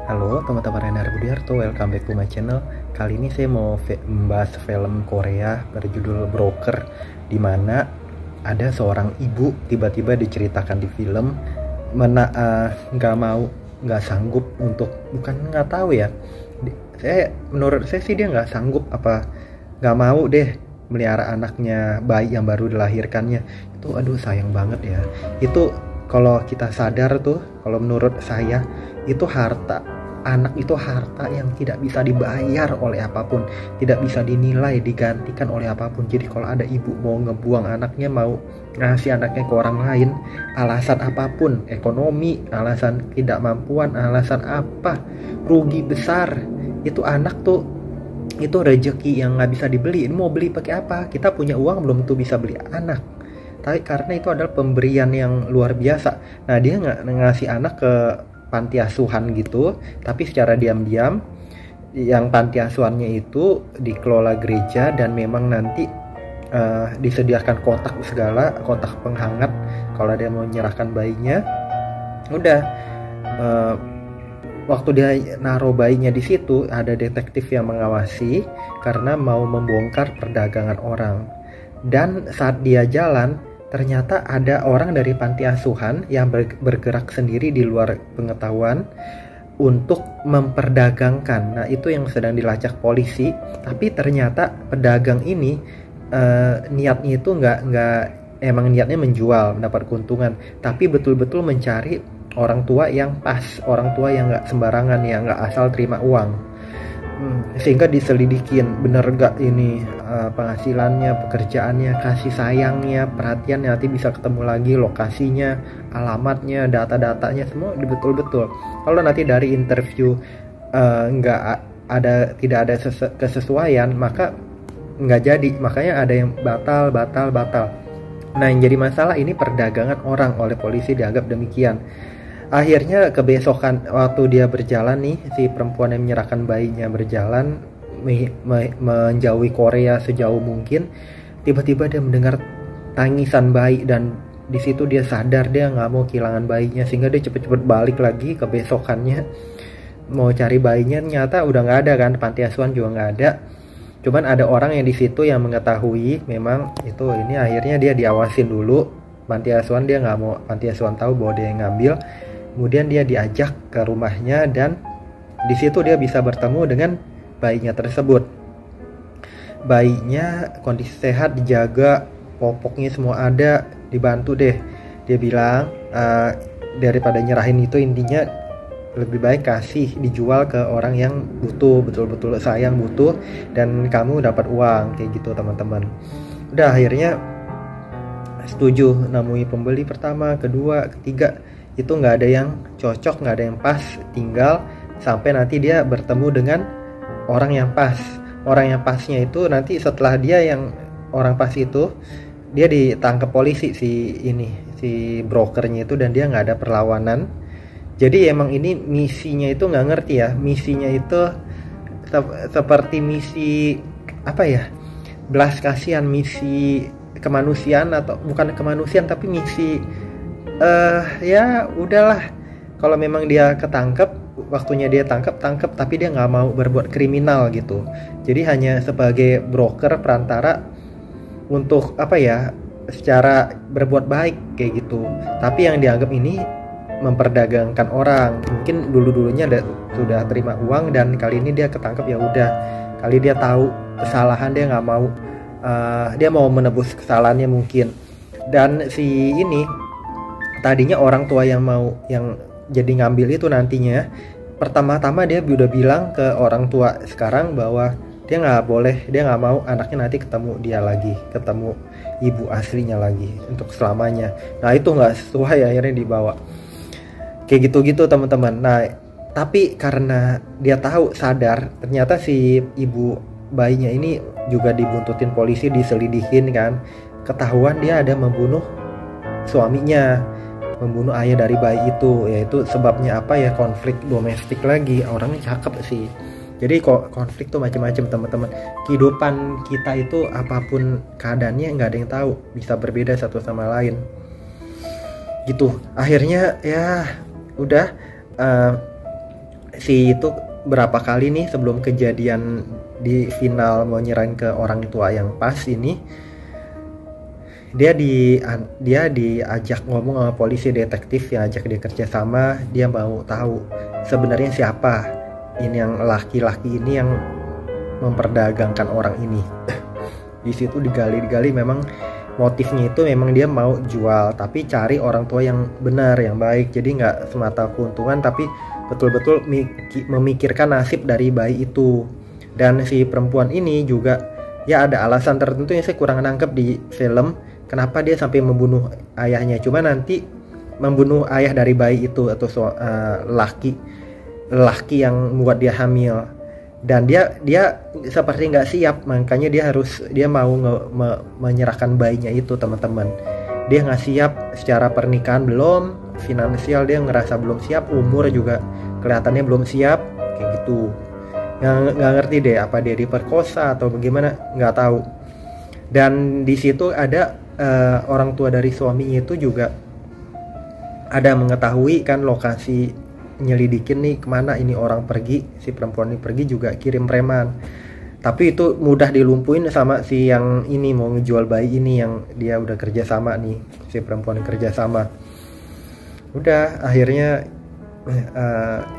Halo teman-teman Renar Budiarto, welcome back to my channel. Kali ini saya mau membahas film Korea berjudul Broker, di mana ada seorang ibu tiba-tiba diceritakan di film nggak sanggup untuk, bukan nggak tahu ya. Menurut saya sih dia nggak sanggup, apa nggak mau deh melihara anaknya, bayi yang baru dilahirkannya. Itu aduh sayang banget ya. Itu kalau kita sadar tuh, kalau menurut saya itu anak itu harta yang tidak bisa dibayar oleh apapun, tidak bisa dinilai, digantikan oleh apapun. Jadi kalau ada ibu mau ngebuang anaknya, mau ngasih anaknya ke orang lain, alasan apapun, ekonomi, alasan tidak mampuan, alasan apa, rugi besar, itu anak tuh, itu rezeki yang nggak bisa dibeli. Ini mau beli pakai apa? Kita punya uang belum tuh bisa beli anak, tapi karena itu adalah pemberian yang luar biasa. Nah, dia nggak ngasih anak ke panti asuhan gitu, tapi secara diam-diam. Yang panti asuhannya itu dikelola gereja, dan memang nanti disediakan kotak segala, kotak penghangat kalau dia mau menyerahkan bayinya. Udah, waktu dia naruh bayinya di situ, ada detektif yang mengawasi karena mau membongkar perdagangan orang. Dan saat dia jalan, ternyata ada orang dari panti asuhan yang bergerak sendiri di luar pengetahuan untuk memperdagangkan. Nah, itu yang sedang dilacak polisi. Tapi ternyata pedagang ini niatnya itu emang niatnya menjual, mendapat keuntungan, tapi betul-betul mencari orang tua yang pas, orang tua yang nggak sembarangan, yang nggak asal terima uang. Sehingga diselidikin bener gak ini penghasilannya, pekerjaannya, kasih sayangnya, perhatian, nanti bisa ketemu lagi lokasinya, alamatnya, data-datanya, semua betul-betul. Kalau nanti dari interview tidak ada kesesuaian, maka nggak jadi. Makanya ada yang batal. Nah, yang jadi masalah ini perdagangan orang oleh polisi, dianggap demikian. Akhirnya kebesokan waktu dia berjalan nih, si perempuan yang menyerahkan bayinya berjalan menjauhi Korea sejauh mungkin, tiba-tiba dia mendengar tangisan bayi, dan di situ dia sadar dia nggak mau kehilangan bayinya, sehingga dia cepet-cepet balik lagi kebesokannya mau cari bayinya. Ternyata udah nggak ada kan, panti asuhan juga nggak ada. Cuman ada orang yang di situ yang mengetahui memang itu ini. Akhirnya dia diawasin dulu panti asuhan, dia nggak mau panti asuhan tahu bahwa dia yang ngambil. Kemudian dia diajak ke rumahnya, dan di situ dia bisa bertemu dengan bayinya tersebut. Bayinya kondisi sehat, dijaga, popoknya semua ada, dibantu deh. Dia bilang daripada nyerahin itu, intinya lebih baik kasih, dijual ke orang yang butuh, betul-betul sayang, butuh, dan kamu dapat uang, kayak gitu teman-teman. Udah, akhirnya setuju, namui pembeli pertama, kedua, ketiga, itu nggak ada yang cocok, nggak ada yang pas. Tinggal sampai nanti dia bertemu dengan orang yang pas. Orang yang pasnya itu nanti setelah dia yang orang pas itu, dia ditangkap polisi si brokernya itu, dan dia nggak ada perlawanan. Jadi emang ini misinya itu nggak ngerti ya, misinya itu seperti misi apa ya, belas kasihan, misi kemanusiaan, atau bukan kemanusiaan tapi misi ya udahlah, kalau memang dia ketangkep, waktunya dia tangkap, tapi dia nggak mau berbuat kriminal gitu. Jadi hanya sebagai broker, perantara untuk apa ya, secara berbuat baik kayak gitu. Tapi yang dianggap ini memperdagangkan orang. Mungkin dulunya sudah terima uang, dan kali ini dia ketangkep, ya udah, kali dia tahu kesalahan, dia nggak mau, dia mau menebus kesalahannya mungkin. Dan si ini tadinya orang tua yang jadi ngambil itu, nantinya pertama-tama dia udah bilang ke orang tua sekarang bahwa dia nggak mau anaknya nanti ketemu dia lagi, ketemu ibu aslinya lagi untuk selamanya. Nah, itu nggak sesuai, akhirnya dibawa kayak gitu-gitu teman-teman. Nah, tapi karena dia sadar ternyata si ibu bayinya ini juga dibuntutin polisi, diselidikin kan, ketahuan dia ada membunuh suaminya, membunuh ayah dari bayi itu. Yaitu sebabnya apa ya, konflik domestik lagi. Orangnya cakep sih. Jadi konflik tuh macam-macam teman-teman. Kehidupan kita itu apapun keadaannya, nggak ada yang tahu, bisa berbeda satu sama lain gitu. Akhirnya ya udah, si itu berapa kali nih sebelum kejadian di final mau nyerahin ke orang tua yang pas ini, dia diajak ngomong sama polisi, detektif yang ajak dia kerja sama. Dia mau tahu sebenarnya siapa ini yang laki-laki ini yang memperdagangkan orang ini. Di situ digali memang motifnya itu memang dia mau jual, tapi cari orang tua yang benar, yang baik. Jadi nggak semata keuntungan, tapi betul-betul memikirkan nasib dari bayi itu. Dan si perempuan ini juga ya ada alasan tertentu yang saya kurang nangkep di film, kenapa dia sampai membunuh ayahnya. Cuma nanti membunuh ayah dari bayi itu atau laki yang membuat dia hamil. Dan dia seperti nggak siap, makanya dia mau menyerahkan bayinya itu, teman-teman. Dia nggak siap secara pernikahan, belum finansial dia ngerasa belum siap, umur juga kelihatannya belum siap, kayak gitu. Nggak ngerti deh apa dia diperkosa atau bagaimana, nggak tahu. Dan di situ ada orang tua dari suaminya itu juga ada mengetahui kan lokasi, nyelidikin nih kemana ini orang pergi, si perempuan ini pergi juga kirim preman. Tapi itu mudah dilumpuhin sama si yang ini mau ngejual bayi ini, yang dia udah kerja sama nih, si perempuan yang kerja sama. Udah akhirnya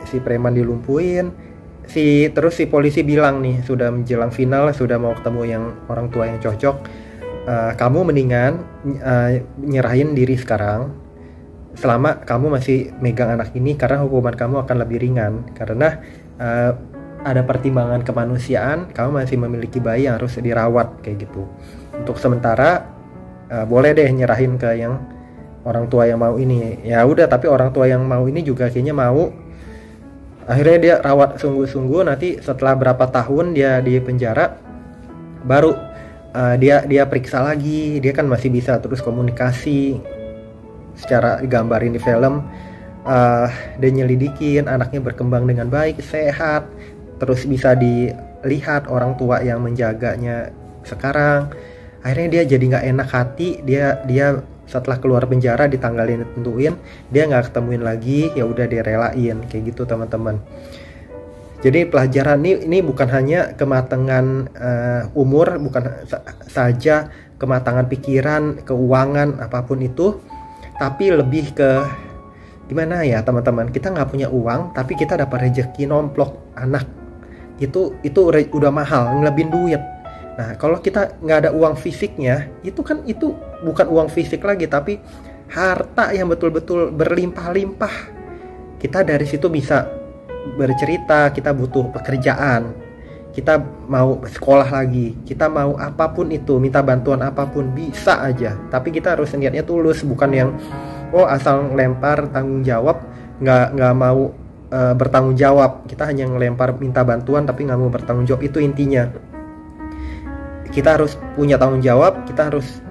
si preman dilumpuhin. Terus si polisi bilang nih, sudah menjelang final, sudah mau ketemu yang orang tua yang cocok, kamu mendingan nyerahin diri sekarang selama kamu masih megang anak ini, karena hukuman kamu akan lebih ringan karena ada pertimbangan kemanusiaan, kamu masih memiliki bayi yang harus dirawat, kayak gitu. Untuk sementara boleh deh nyerahin ke yang orang tua yang mau ini. Ya udah, tapi orang tua yang mau ini juga kayaknya mau. Akhirnya dia rawat sungguh-sungguh. Nanti setelah berapa tahun dia di penjara, baru dia periksa lagi. Dia kan masih bisa terus komunikasi secara digambarin di film. Dia nyelidikin, anaknya berkembang dengan baik, sehat, terus bisa dilihat orang tua yang menjaganya sekarang. Akhirnya dia jadi nggak enak hati. Dia setelah keluar penjara di tanggal yang ditentuin, dia nggak ketemuin lagi, ya udah dia relain, kayak gitu, teman-teman. Jadi pelajaran ini bukan hanya kematangan umur, bukan saja kematangan pikiran, keuangan, apapun itu, tapi lebih ke gimana ya, teman-teman. Kita nggak punya uang, tapi kita dapat rezeki nomplok anak. Itu udah mahal, ngelebihin duit. Nah, kalau kita nggak ada uang fisiknya, itu bukan uang fisik lagi, tapi harta yang betul-betul berlimpah-limpah. Kita dari situ bisa bercerita, kita butuh pekerjaan, kita mau sekolah lagi, kita mau apapun itu, minta bantuan apapun, bisa aja. Tapi kita harus niatnya tulus, bukan yang asal lempar tanggung jawab, nggak mau bertanggung jawab. Kita hanya ngelempar minta bantuan tapi nggak mau bertanggung jawab. Itu intinya. Kita harus punya tanggung jawab, kita harus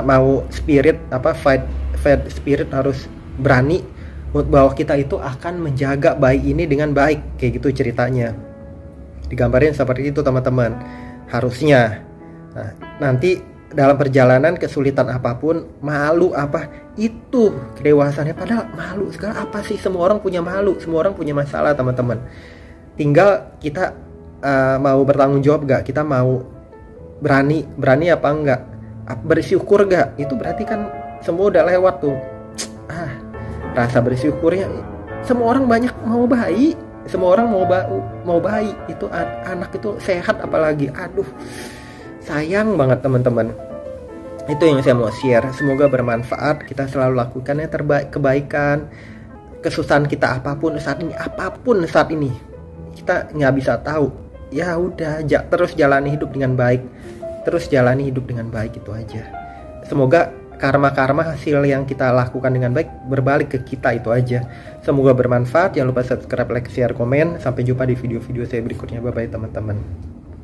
mau fight spirit, harus berani bahwa kita itu akan menjaga bayi ini dengan baik, kayak gitu ceritanya. Digambarin seperti itu, teman-teman. Harusnya. Nah, nanti dalam perjalanan kesulitan apapun, malu apa, itu kedewasaannya. Padahal malu segala apa sih, semua orang punya malu, semua orang punya masalah, teman-teman. Tinggal kita mau bertanggung jawab gak, kita mau berani apa enggak, bersyukur gak. Itu berarti kan semua udah lewat tuh. Rasa bersyukurnya, semua orang banyak mau bayi, semua orang mau bayi, itu anak itu sehat apalagi. Aduh, sayang banget, teman-teman. Itu yang saya mau share. Semoga bermanfaat. Kita selalu lakukan yang terbaik, kebaikan. Kesusahan kita apapun saat ini kita nggak bisa tahu. Ya udah, terus jalani hidup dengan baik. Itu aja. Semoga karma hasil yang kita lakukan dengan baik berbalik ke kita, itu aja. Semoga bermanfaat. Jangan lupa subscribe, like, share, komen. Sampai jumpa di video-video saya berikutnya. Bye bye, teman-teman.